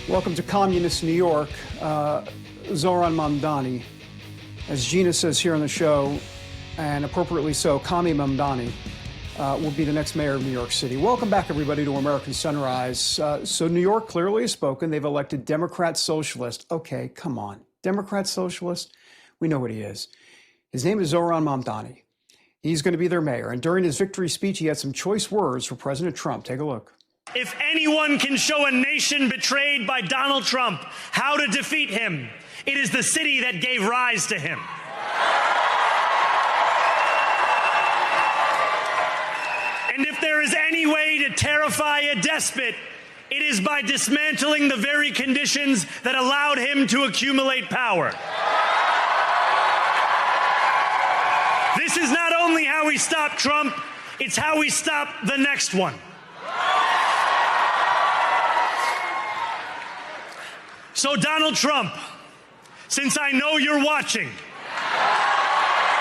Welcome to Communist New York. Zoran Mamdani, as Gina says here on the show, and appropriately so, Commie Mamdani, will be the next mayor of New York City. Welcome back, everybody, to American Sunrise. So New York clearly has spoken. They've elected Democrat Socialist. Okay, come on. Democrat Socialist? We know what he is. His name is Zoran Mamdani. He's going to be their mayor. And during his victory speech, he had some choice words for President Trump. Take a look. If anyone can show a nation betrayed by Donald Trump how to defeat him, it is the city that gave rise to him. And if there is any way to terrify a despot, it is by dismantling the very conditions that allowed him to accumulate power. This is not only how we stop Trump, it's how we stop the next one. So, Donald Trump, since I know you're watching,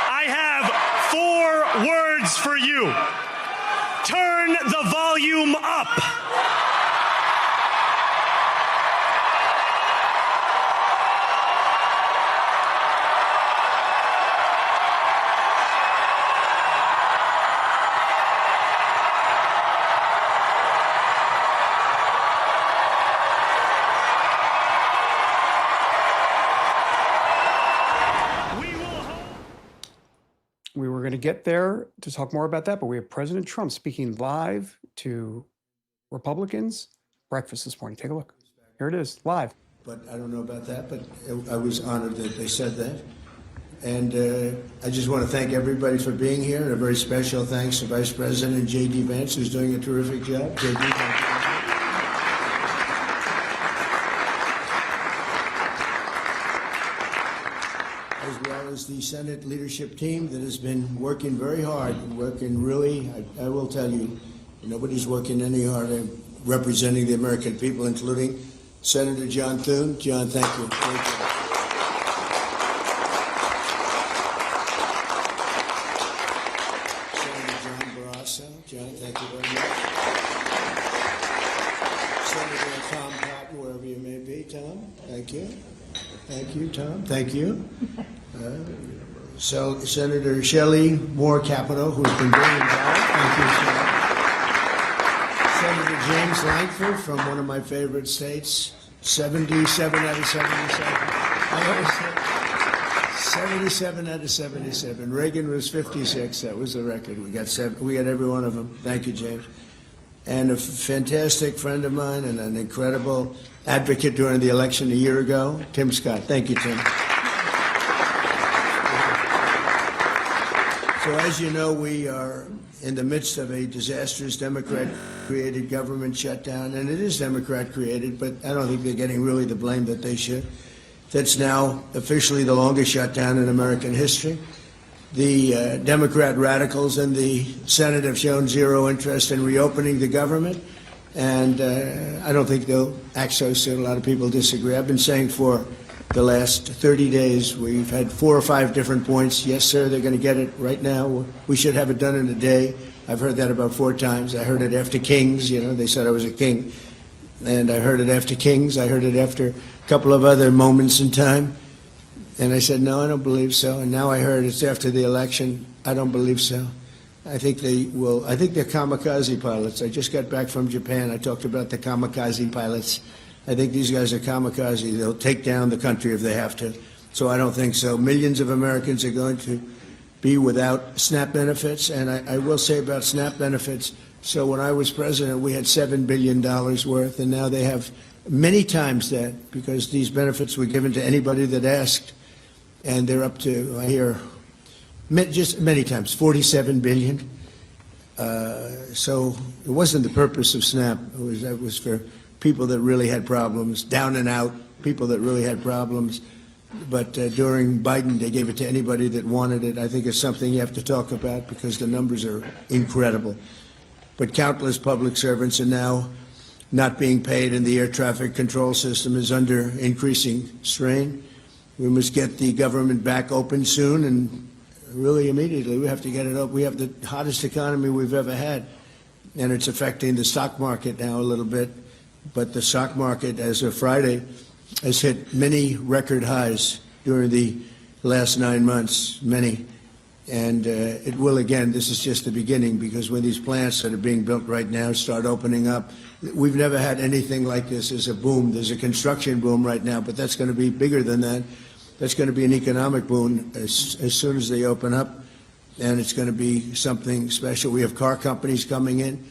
I have 4 words for you. Turn the volume up. We were going to get there to talk more about that, but we have President Trump speaking live to Republicans. Breakfast this morning. Take a look. Here it is, live. But I don't know about that, but I was honored that they said that. And I just want to thank everybody for being here. And a very special thanks to Vice President J.D. Vance, who's doing a terrific job. J.D., thank you. As well as the Senate leadership team that has been working very hard, working really, I will tell you, nobody's working any harder representing the American people, including Senator John Thune. John, thank you. Great job. Senator John Barrasso. John, thank you very much. Senator Tom Cotton, wherever you may be. Tom, thank you. Thank you, Tom. Thank you. So Senator Shelley Moore Capito, who's been very involved. Thank you, Senator James Lankford from one of my favorite states, 77 out of 77. 77 out of 77. Reagan was 56. That was the record. We got every one of them. Thank you, James. And a fantastic friend of mine and an incredible advocate during the election a year ago, Tim Scott. Thank you, Tim. So as you know, we are in the midst of a disastrous Democrat-created government shutdown, and it is Democrat-created, but I don't think they're getting really the blame that they should. That's now officially the longest shutdown in American history. The Democrat radicals in the Senate have shown zero interest in reopening the government, and I don't think they'll act so soon. A lot of people disagree. I've been saying for the last 30 days, we've had 4 or 5 different points. Yes, sir, they're going to get it right now. We should have it done in a day. I've heard that about 4 times. I heard it after Kings. They said I was a king. And I heard it after Kings. I heard it after a couple of other moments in time. And I said, no, I don't believe so. And now I heard it's after the election. I don't believe so. I think they will. I think they're kamikaze pilots. I just got back from Japan. I talked about the kamikaze pilots. I think these guys are kamikaze. They'll take down the country if they have to. So I don't think so. Millions of Americans are going to be without SNAP benefits. And I will say about SNAP benefits, so when I was president, we had $7 billion worth, and now they have many times that, because these benefits were given to anybody that asked. And they're up to, I hear, just many times, $47 billion. So it wasn't the purpose of SNAP. That was for people that really had problems, down and out, people that really had problems. But during Biden, they gave it to anybody that wanted it. I think it's something you have to talk about because the numbers are incredible. But countless public servants are now not being paid, and the air traffic control system is under increasing strain. We must get the government back open soon, and really immediately. We have to get it up. We have the hottest economy we've ever had, and it's affecting the stock market now a little bit. but the stock market, as of Friday, has hit many record highs during the last 9 months, many. And it will again. This is just the beginning, because when these plants that are being built right now start opening up, we've never had anything like this. There's a boom. There's a construction boom right now, but that's going to be bigger than that. That's going to be an economic boom as soon as they open up, and it's going to be something special. We have car companies coming in.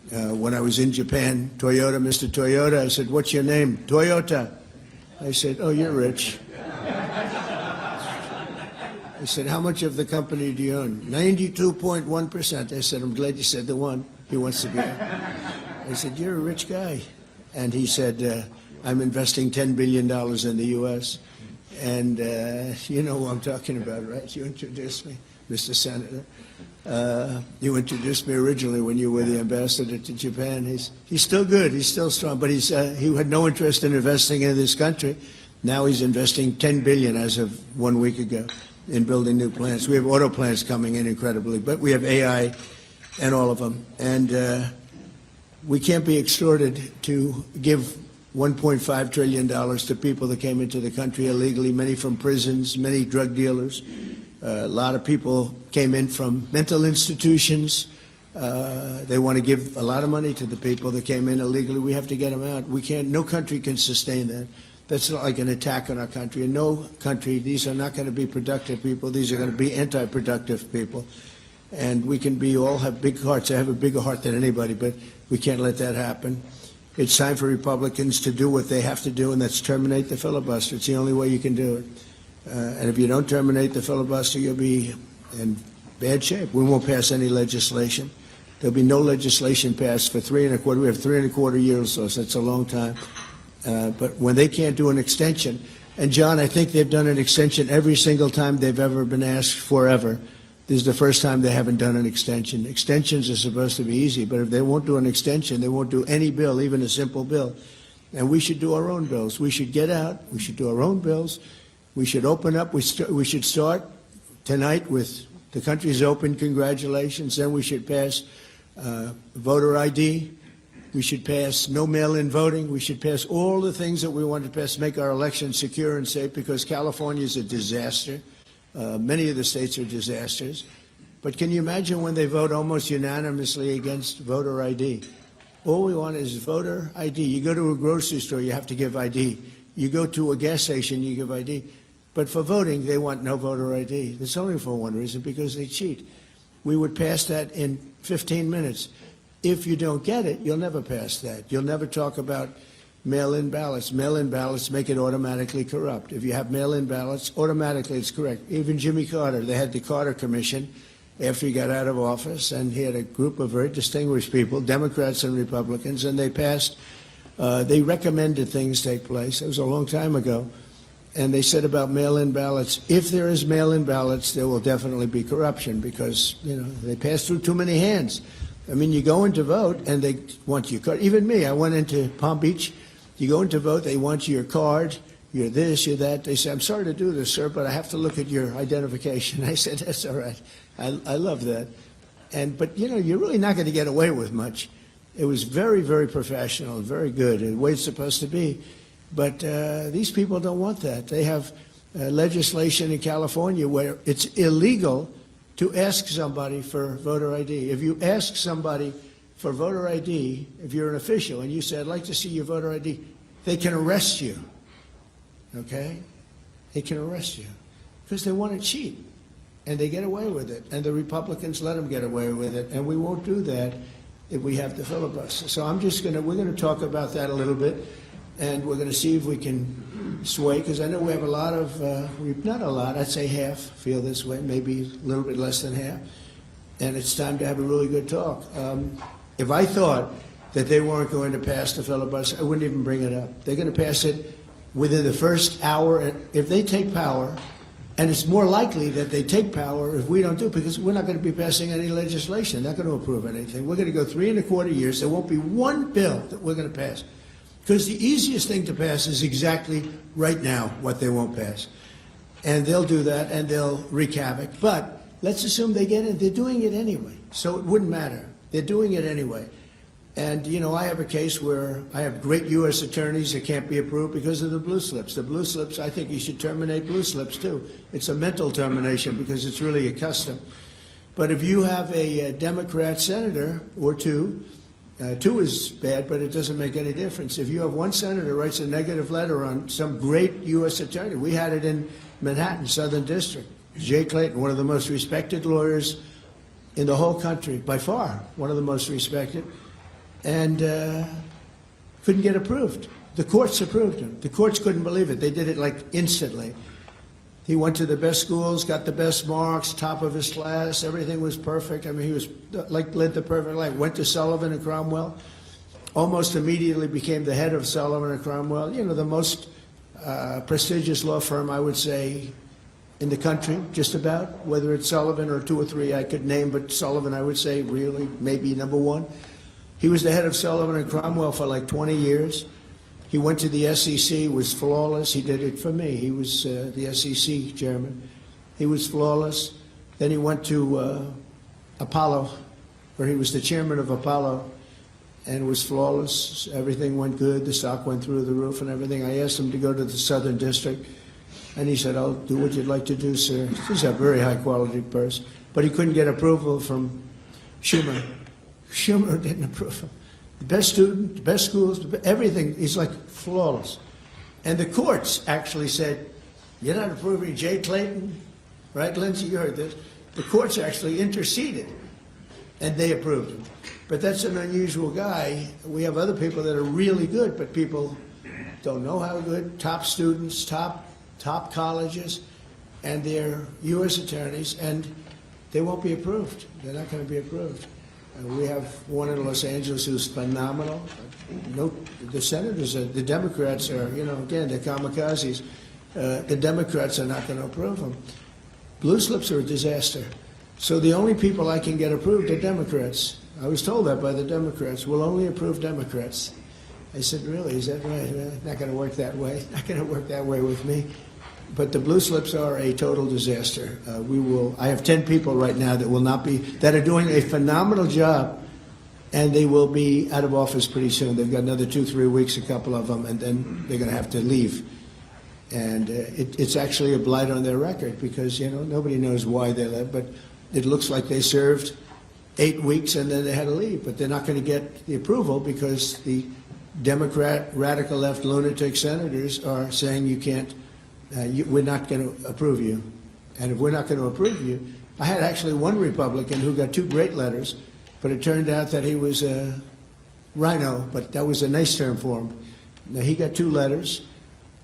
When I was in Japan, Toyota, Mr. Toyota, I said, "What's your name?" "Toyota." I said, "Oh, you're rich." I said, "How much of the company do you own?" 92.1%. I said, "I'm glad you said the one. He wants to be." I said, "You're a rich guy." And he said, "I'm investing $10 billion in the U.S." And you know who I'm talking about, right? You introduced me, Mr. Senator. You introduced me originally when you were the ambassador to Japan. He's still good. He's still strong. But he had no interest in investing in this country. Now he's investing $10 billion as of 1 week ago in building new plants. We have auto plants coming in incredibly, but we have AI and all of them. And we can't be extorted to give $1.5 trillion to people that came into the country illegally, many from prisons, many drug dealers. A lot of people came in from mental institutions. They want to give a lot of money to the people that came in illegally. We have to get them out. We can't. No country can sustain that. That's not like an attack on our country. In no country, these are not going to be productive people. These are going to be anti-productive people. And we can all have big hearts. I have a bigger heart than anybody, but we can't let that happen. It's time for Republicans to do what they have to do, and that's terminate the filibuster. It's the only way you can do it. And if you don't terminate the filibuster, you'll be in bad shape. We won't pass any legislation. There'll be no legislation passed for 3.25. We have 3.25 years, so that's a long time. But when they can't do an extension, and John, I think they've done an extension every single time they've ever been asked forever. This is the first time they haven't done an extension. Extensions are supposed to be easy, but if they won't do an extension, they won't do any bill, even a simple bill. And we should do our own bills. We should get out. We should do our own bills. We should open up. We should start tonight with the country's open. Congratulations. Then we should pass voter ID. We should pass no mail-in voting. We should pass all the things that we want to pass, make our elections secure and safe, because California is a disaster. Many of the states are disasters. But can you imagine when they vote almost unanimously against voter ID? All we want is voter ID. You go to a grocery store, you have to give ID. You go to a gas station, you give ID. But for voting, they want no voter ID. That's only for one reason, because they cheat. We would pass that in 15 minutes. If you don't get it, you'll never pass that. You'll never talk about mail-in ballots. Mail-in ballots make it automatically corrupt. If you have mail-in ballots, automatically it's correct. Even Jimmy Carter, they had the Carter Commission after he got out of office, and he had a group of very distinguished people, Democrats and Republicans, and they passed, they recommended things take place. It was a long time ago. And they said about mail-in ballots, if there is mail-in ballots, there will definitely be corruption, because, they pass through too many hands. I mean, you go in to vote, and they want your card. Even me, I went into Palm Beach. You go in to vote, they want your card, you're this, you're that. They say, "I'm sorry to do this, sir, but I have to look at your identification." I said, "That's all right. I love that." But, you're really not going to get away with much. It was very, very professional, very good, and the way it's supposed to be. But these people don't want that. They have legislation in California where it's illegal to ask somebody for voter ID. If you ask somebody for voter ID, if you're an official and you say, "I'd like to see your voter ID," they can arrest you, okay? They can arrest you because they want to cheat, and they get away with it, and the Republicans let them get away with it, and we won't do that if we have the filibuster. So we're going to talk about that a little bit, and we're going to see if we can sway, because I know we have a lot of, not a lot, I'd say half feel this way, maybe a little bit less than half, and it's time to have a really good talk. If I thought that they weren't going to pass the filibuster, I wouldn't even bring it up. They're going to pass it within the first hour. If they take power, and it's more likely that they take power if we don't do it, because we're not going to be passing any legislation. They're not going to approve anything. We're going to go 3.25 years. There won't be one bill that we're going to pass. Because the easiest thing to pass is exactly right now what they won't pass. And they'll do that, and they'll wreak havoc. But let's assume they get it. They're doing it anyway, so it wouldn't matter. They're doing it anyway. And, you know, I have a case where I have great U.S. attorneys that can't be approved because of the blue slips. The blue slips, I think you should terminate blue slips, too. It's a mental termination because it's really a custom. But if you have a Democrat senator or two is bad, but it doesn't make any difference. If you have one senator writes a negative letter on some great U.S. attorney, we had it in Manhattan, Southern District. Jay Clayton, one of the most respected lawyers in the whole country, by far, one of the most respected, and couldn't get approved. The courts approved him. The courts couldn't believe it. They did it like instantly. He went to the best schools, got the best marks, top of his class. Everything was perfect. I mean, he was led the perfect life. Went to Sullivan and Cromwell. Almost immediately became the head of Sullivan and Cromwell. You know, the most prestigious law firm, I would say, in the country, just about. Whether it's Sullivan or two or three I could name, but Sullivan, I would say, really, maybe number one. He was the head of Sullivan and Cromwell for like 20 years. He went to the SEC, was flawless. He did it for me. He was the SEC chairman. He was flawless. Then he went to Apollo, where he was the chairman of Apollo, and was flawless. Everything went good. The stock went through the roof and everything. I asked him to go to the Southern District, and he said, "I'll do what you'd like to do, sir." He's a very high-quality person. But he couldn't get approval from Schumer. Schumer didn't approve him. The best student, the best schools, everything. He's like flawless. And the courts actually said, "You're not approving Jay Clayton," right, Lindsey? You heard this. The courts actually interceded, and they approved him. But that's an unusual guy. We have other people that are really good, but people don't know how good. Top students, top colleges, and they're U.S. attorneys, and they won't be approved. They're not going to be approved. We have one in Los Angeles who's phenomenal. No, the senators, the Democrats are, you know, again, they're kamikazes. The Democrats are not going to approve them. Blue slips are a disaster. So the only people I can get approved are Democrats. I was told that by the Democrats. We'll only approve Democrats. I said, really, is that right? Not going to work that way. Not going to work that way with me. But the blue slips are a total disaster. I have 10 people right now that are doing a phenomenal job, and they will be out of office pretty soon. They've got another 2-3 weeks, a couple of them, and then they're going to have to leave. And it's actually a blight on their record because, you know, nobody knows why they left, but it looks like they served 8 weeks and then they had to leave. But they're not going to get the approval because the Democrat, radical left lunatic senators are saying you can't. We're not going to approve you. And if we're not going to approve you, I had actually one Republican who got 2 great letters, but it turned out that he was a rhino, but that was a nice term for him. Now, he got 2 letters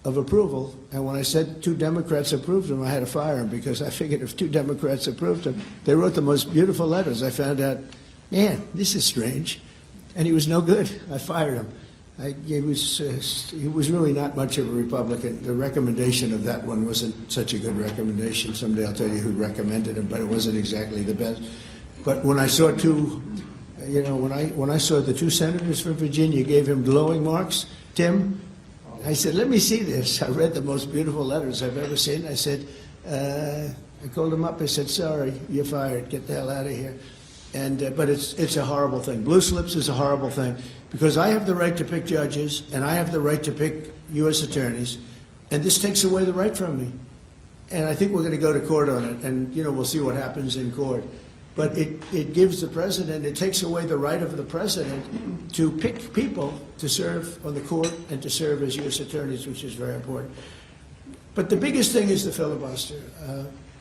of approval, and when I said 2 Democrats approved him, I had to fire him because I figured if 2 Democrats approved him, they wrote the most beautiful letters. I found out, man, this is strange. And he was no good. I fired him. He was really not much of a Republican. The recommendation of that one wasn't such a good recommendation. Someday I'll tell you who recommended him, but it wasn't exactly the best. But when I saw when I saw the 2 senators from Virginia gave him glowing marks, Tim, I said, let me see this. I read the most beautiful letters I've ever seen. I said, I called him up. I said, sorry, you're fired. Get the hell out of here. And but it's a horrible thing. Blue slips is a horrible thing because I have the right to pick judges and I have the right to pick U.S. attorneys, and this takes away the right from me. And I think we're going to go to court on it, and you know we'll see what happens in court. But it gives the president, it takes away the right of the president to pick people to serve on the court and to serve as U.S. attorneys, which is very important. But the biggest thing is the filibuster.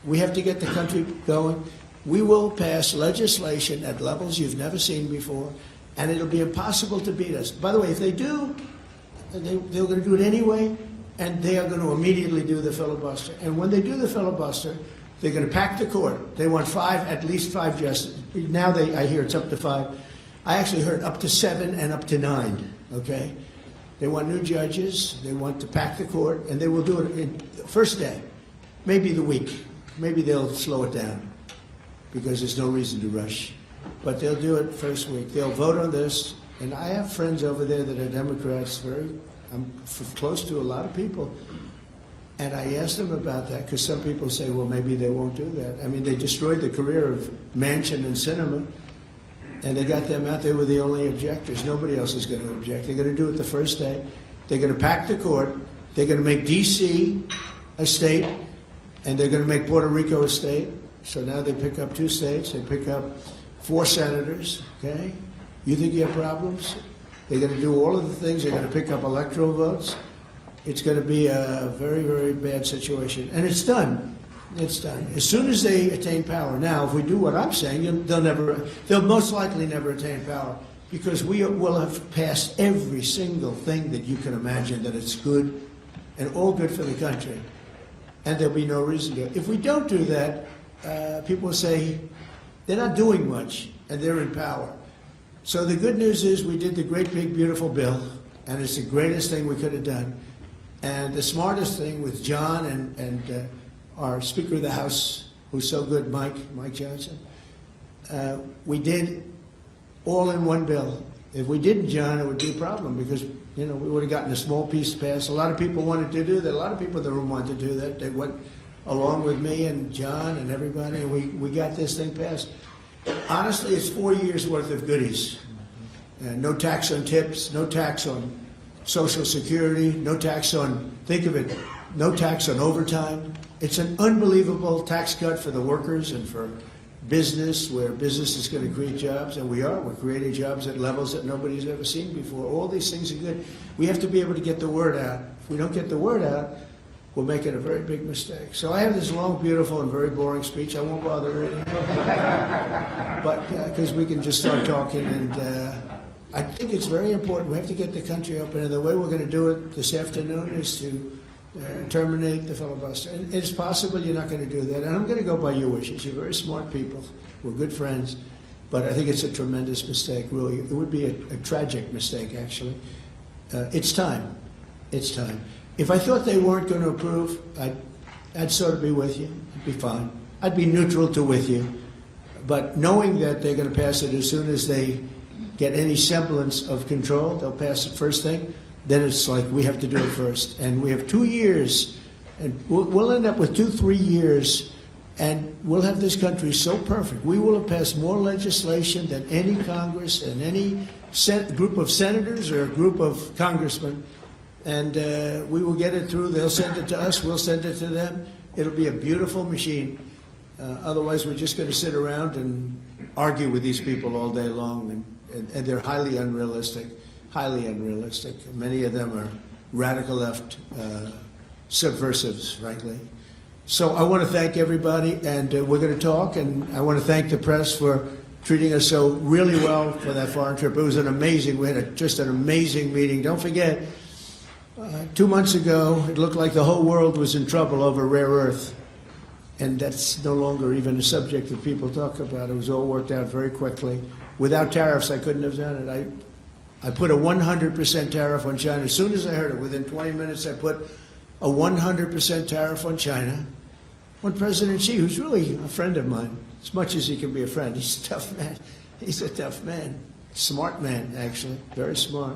We have to get the country going. We will pass legislation at levels you've never seen before, and it'll be impossible to beat us. By the way, if they do, they're going to do it anyway, and they are going to immediately do the filibuster. And when they do the filibuster, they're going to pack the court. They want at least five justices. Now I hear it's up to 5. I actually heard up to 7 and up to 9, okay? They want new judges. They want to pack the court, and they will do it in the first day, maybe the week. Maybe they'll slow it down, because there's no reason to rush. But they'll do it first week. They'll vote on this. And I have friends over there that are Democrats. I'm close to a lot of people. And I asked them about that because some people say, well, maybe they won't do that. I mean, they destroyed the career of Manchin and Sinema. And they got them out. They were the only objectors. Nobody else is going to object. They're going to do it the first day. They're going to pack the court. They're going to make D.C. a state, and they're going to make Puerto Rico a state. So now they pick up 2 states. They pick up 4 senators, okay? You think you have problems? They're going to do all of the things. They're going to pick up electoral votes. It's going to be a very, very bad situation. And it's done. It's done. As soon as they attain power. Now, if we do what I'm saying, they'll most likely never attain power, because we will have passed every single thing that you can imagine that it's good and all good for the country. And there'll be no reason to. If we don't do that, people will say they're not doing much and they're in power. So the good news is we did the great, big, beautiful bill, and it's the greatest thing we could have done. And the smartest thing with John and our Speaker of the House, who's so good, Mike Johnson, we did all in one bill. If we didn't, John, it would be a problem, because we would have gotten a small piece passed. A lot of people wanted to do that. A lot of people in the room wanted to do that. They went along with me and John and everybody, and we got this thing passed. Honestly, it's 4 years worth of goodies. No tax on tips, no tax on Social Security, no tax on, think of it, no tax on overtime. It's an unbelievable tax cut for the workers and for business, where business is going to create jobs, and we're creating jobs at levels that nobody's ever seen before. All these things are good. We have to be able to get the word out. If we don't get the word out, we're making a very big mistake. So I have this long, beautiful, and very boring speech. I won't bother reading it, but because we can just start talking. And I think it's very important. We have to get the country open, and the way we're going to do it this afternoon is to terminate the filibuster. And it's possible you're not going to do that, and I'm going to go by your wishes. You're very smart people. We're good friends, but I think it's a tremendous mistake, really. It would be a tragic mistake, actually. It's time. It's time. If I thought they weren't going to approve, I'd sort of be with you. I'd be fine. I'd be neutral to with you. But knowing that they're going to pass it as soon as they get any semblance of control, they'll pass it first thing, then it's like we have to do it first. And we have 2 years, and we'll end up with 2-3 years, and we'll have this country so perfect. We will have passed more legislation than any Congress and any group of senators or a group of congressmen. And we will get it through. They'll send it to us. We'll send it to them. It'll be a beautiful machine. Otherwise, we're just going to sit around and argue with these people all day long. And they're highly unrealistic, highly unrealistic. Many of them are radical left subversives, frankly. So I want to thank everybody, and we're going to talk. And I want to thank the press for treating us so really well for that foreign trip. It was we had just an amazing meeting. Don't forget, 2 months ago, it looked like the whole world was in trouble over rare earth. And that's no longer even a subject that people talk about. It was all worked out very quickly. Without tariffs, I couldn't have done it. I put a 100% tariff on China. As soon as I heard it, within 20 minutes, I put a 100% tariff on China. When President Xi, who's really a friend of mine, as much as he can be a friend, he's a tough man. He's a tough man. Smart man, actually. Very smart.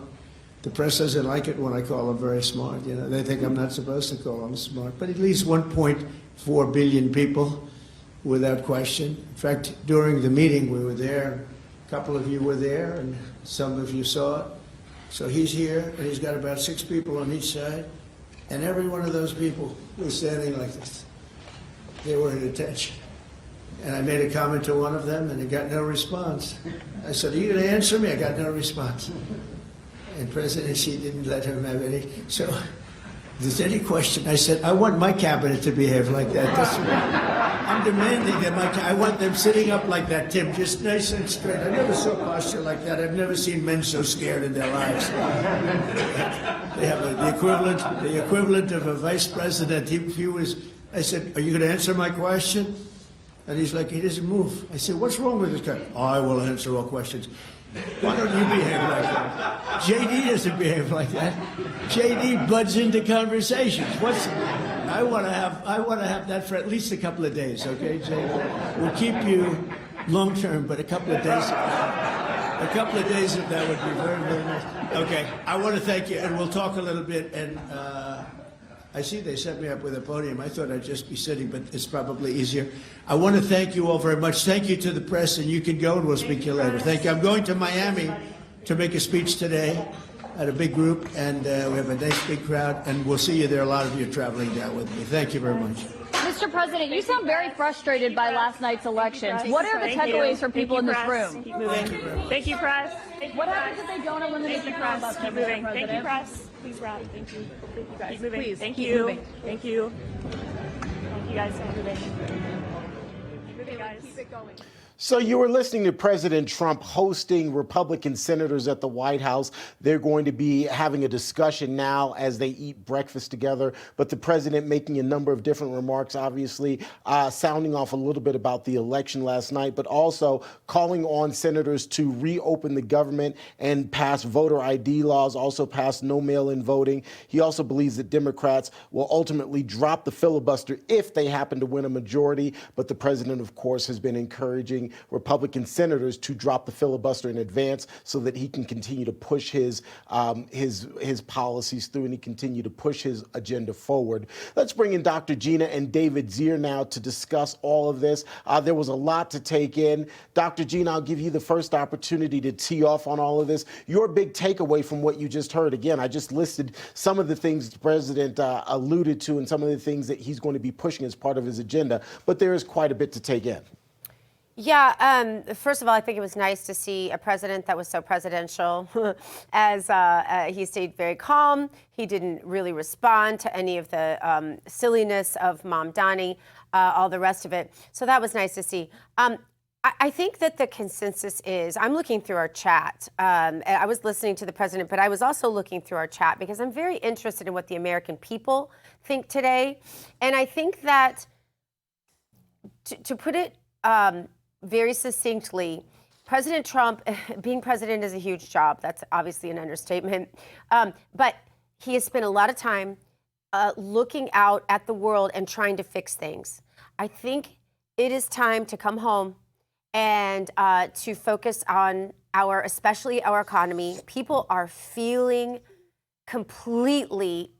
The press doesn't like it when I call him very smart. They think I'm not supposed to call him smart. But at least 1.4 billion people, without question. In fact, during the meeting, we were there. A couple of you were there, and some of you saw it. So he's here, and he's got about 6 people on each side. And every one of those people was standing like this. They were at attention. And I made a comment to one of them, and he got no response. I said, "Are you going to answer me?" I got no response. And President Xi didn't let him have any. So if there's any question, I said, I want my cabinet to behave like that. I'm demanding that I want them sitting up like that, Tim, just nice and straight. I never saw posture like that. I've never seen men so scared in their lives. They have the equivalent of a vice president. I said, "Are you going to answer my question?" And he's like, he doesn't move. I said, "What's wrong with this guy?" "I will answer all questions." Why don't you behave like that? JD doesn't behave like that. JD buds into conversations. I want to have that for at least a couple of days, okay, JD? We'll keep you long term, but a couple of days of that would be very, very nice. Okay, I want to thank you, and we'll talk a little bit. And I see they set me up with a podium. I thought I'd just be sitting, but it's probably easier. I want to thank you all very much. Thank you to the press, and you can go, and we'll speak to you later. Thank you. I'm going to Miami to make a speech today at a big group, and we have a nice big crowd, and we'll see you there. A lot of you are traveling down with me. Thank you very much. Mr. President, you sound very frustrated by last night's elections. What are the takeaways for people in this room? Keep moving. Thank you, press. What happens if they don't eliminate the Press. Keep moving. Thank you, press. Please wrap. Thank you. Thank you, guys. Keep moving. Please, Thank keep you. moving. Thank you. Thank you, guys. Keep moving. Keep moving, guys. Keep it going. So you were listening to President Trump hosting Republican senators at the White House. They're going to be having a discussion now as they eat breakfast together. But the president making a number of different remarks, obviously sounding off a little bit about the election last night, but also calling on senators to reopen the government and pass voter ID laws, also pass no mail-in voting. He also believes that Democrats will ultimately drop the filibuster if they happen to win a majority. But the president, of course, has been encouraging Republican senators to drop the filibuster in advance so that he can continue to push his policies through and he continue to push his agenda forward. Let's bring in Dr. Gina and David Zier now to discuss all of this. There was a lot to take in. Dr. Gina, I'll give you the first opportunity to tee off on all of this. Your big takeaway from what you just heard. Again, I just listed some of the things the president alluded to and some of the things that he's going to be pushing as part of his agenda, but there is quite a bit to take in. Yeah, first of all, I think it was nice to see a president that was so presidential as he stayed very calm. He didn't really respond to any of the silliness of Mamdani, all the rest of it. So that was nice to see. I think that the consensus is, I'm looking through our chat. I was listening to the president, but I was also looking through our chat because I'm very interested in what the American people think today. And I think that, to put it very succinctly, President Trump, being president is a huge job. That's obviously an understatement. But he has spent a lot of time looking out at the world and trying to fix things. I think it is time to come home and to focus on especially our economy. People are feeling completely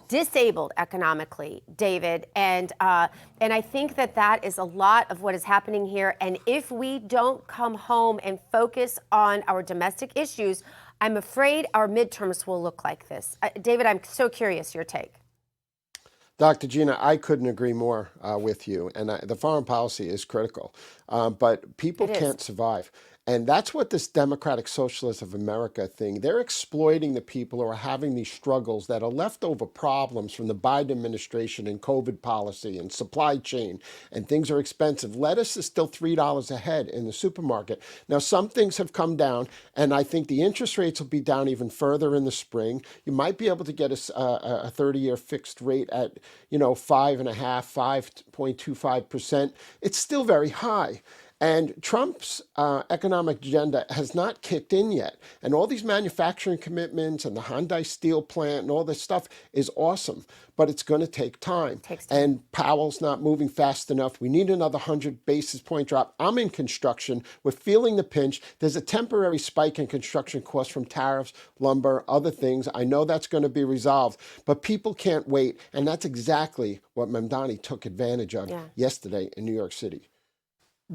disabled economically, David, and I think that is a lot of what is happening here. And if we don't come home and focus on our domestic issues, I'm afraid our midterms will look like this. David, I'm so curious your take. Dr. Gina, I couldn't agree more with you. And the foreign policy is critical, but people can't survive. And that's what this Democratic Socialist of America thing, they're exploiting the people who are having these struggles that are leftover problems from the Biden administration and COVID policy and supply chain, and things are expensive. Lettuce is still $3 a head in the supermarket. Now, some things have come down, and I think the interest rates will be down even further in the spring. You might be able to get a 30-year fixed rate at, 5.5%, 5.25%. It's still very high. And Trump's economic agenda has not kicked in yet. And all these manufacturing commitments and the Hyundai steel plant and all this stuff is awesome, but it's going to take time. And Powell's not moving fast enough. We need another 100 basis point drop. I'm in construction. We're feeling the pinch. There's a temporary spike in construction costs from tariffs, lumber, other things. I know that's going to be resolved, but people can't wait. And that's exactly what Mamdani took advantage of yesterday in New York City.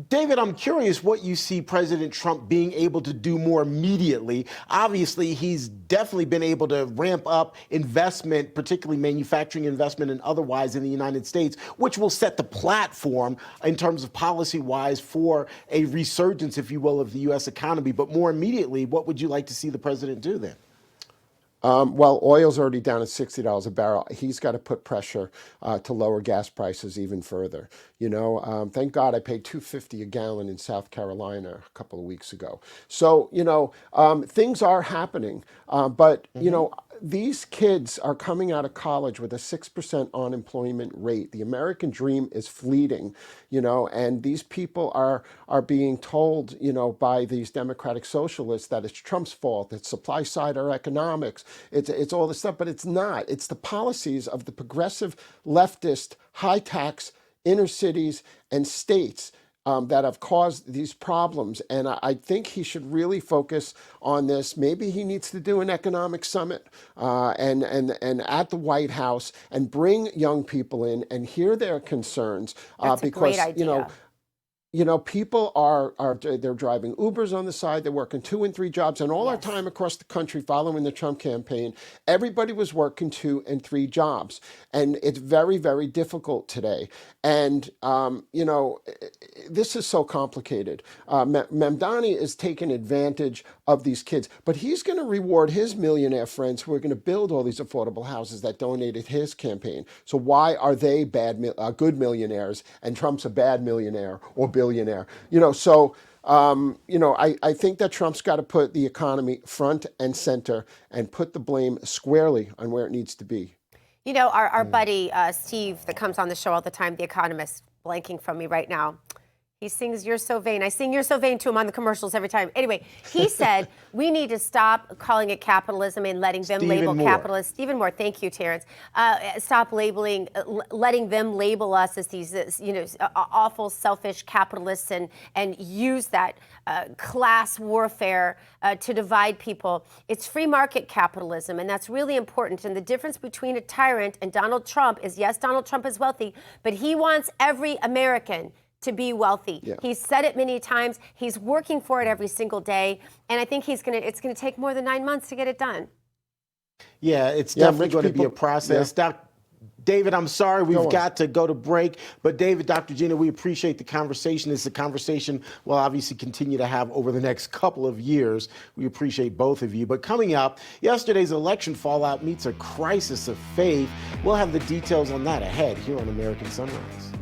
David, I'm curious what you see President Trump being able to do more immediately. Obviously, he's definitely been able to ramp up investment, particularly manufacturing investment and otherwise in the United States, which will set the platform in terms of policy-wise for a resurgence, if you will, of the U.S. economy. But more immediately, what would you like to see the president do then? Well, oil's already down at $60 a barrel. He's got to put pressure to lower gas prices even further. Thank God I paid $2.50 a gallon in South Carolina a couple of weeks ago. So, things are happening. But, these kids are coming out of college with a 6% unemployment rate. The American dream is fleeting, and these people are being told, by these Democratic Socialists that it's Trump's fault, it's supply side or economics, it's all this stuff, but it's not. It's the policies of the progressive leftist high tax inner cities and states that have caused these problems. And I think he should really focus on this. Maybe he needs to do an economic summit and at the White House and bring young people in and hear their concerns. That's a great idea. People they're driving Ubers on the side, they're working 2 and 3 jobs, and all our time across the country following the Trump campaign, everybody was working 2 and 3 jobs. And it's very, very difficult today. And, this is so complicated. Mamdani is taking advantage of these kids, but he's going to reward his millionaire friends who are going to build all these affordable houses that donated his campaign. So why are they good millionaires and Trump's a bad millionaire or billionaire? I think that Trump's got to put the economy front and center and put the blame squarely on where it needs to be. Our buddy Steve that comes on the show all the time, the economist, blanking from me right now. He sings "You're So Vain." I sing "You're So Vain" to him on the commercials every time. Anyway, he said we need to stop calling it capitalism and letting them label capitalists. Stephen Moore, thank you, Terrence. Stop letting them label us as these, awful, selfish capitalists and use that class warfare to divide people. It's free market capitalism, and that's really important. And the difference between a tyrant and Donald Trump is, yes, Donald Trump is wealthy, but he wants every American to be wealthy. Yeah. He's said it many times. He's working for it every single day. And I think it's going to take more than 9 months to get it done. Yeah, it's definitely going to be a process. Yeah. David, I'm sorry, we've got to go to break. But David, Dr. Gina, we appreciate the conversation. It's a conversation we'll obviously continue to have over the next couple of years. We appreciate both of you. But coming up, yesterday's election fallout meets a crisis of faith. We'll have the details on that ahead here on American Sunrise.